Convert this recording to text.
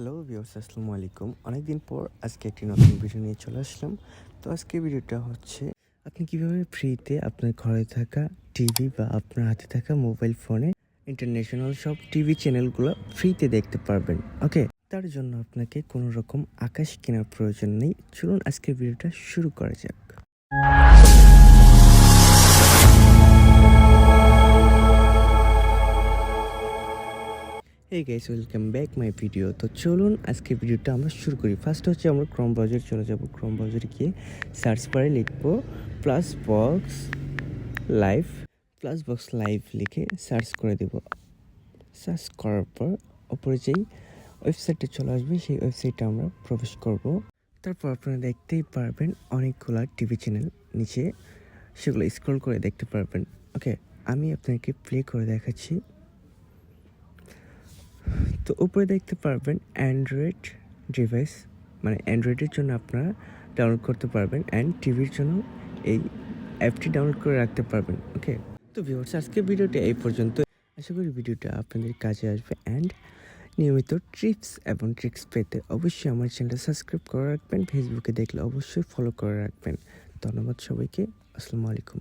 Hello viewers, আসসালামু আলাইকুম। অনেকদিন পর আজকে একটি নতুন ভিডিও নিয়ে চলে আসলাম। তো আজকের ভিডিওটা হচ্ছে আপনি কিভাবে ফ্রিতে আপনার ঘরে থাকা টিভি বা আপনার হাতে থাকা মোবাইল ফোনে ইন্টারন্যাশনাল সব টিভি চ্যানেলগুলো ফ্রিতে দেখতে পারবেন। ওকে, তার জন্য আপনাকে কোনো রকম আকাশ কেনার প্রয়োজন নেই। চলুন আজকের ভিডিওটা শুরু করা যাক। Hey guys, welcome back my video. তো চলুন আজকে ভিডিওটা আমরা শুরু করি। ফার্স্ট হচ্ছে আমরা ক্রোম ব্রাউজারে চলে যাব। ক্রোম ব্রাউজারে গিয়ে সার্চ বারে লিখব প্লাস বক্স লাইভ লিখে সার্চ করে দেব। সার্চ করার পর ওপরে যেই ওয়েবসাইটে চলে আসবে সেই ওয়েবসাইটে আমরা প্রবেশ করব। তারপর আপনারা দেখতেই পারবেন অনেকগুলো টিভি চ্যানেল নিচে, সেগুলো স্ক্রল করে দেখতে পারবেন। ওকে, আমি আপনাকে প্লে করে দেখাচ্ছি। তো উপরে দেখতে পারবেন অ্যান্ড্রয়েড ডিভাইস, মানে অ্যান্ড্রয়েডের জন্য আপনারা ডাউনলোড করতে পারবেন অ্যান্ড টিভির জন্য এই অ্যাপটি ডাউনলোড করে রাখতে পারবেন। ওকে, তো ভিউয়ার্স, আজকের ভিডিওটা এই পর্যন্ত। আশা করি ভিডিওটা আপনাদের কাজে আসবে অ্যান্ড নিয়মিত টিপস এবং ট্রিক্স পেতে অবশ্যই আমার চ্যানেলটা সাবস্ক্রাইব করে রাখবেন। ফেসবুকে দেখলে অবশ্যই ফলো করে রাখবেন। ধন্যবাদ সবাইকে। আসসালামু আলাইকুম।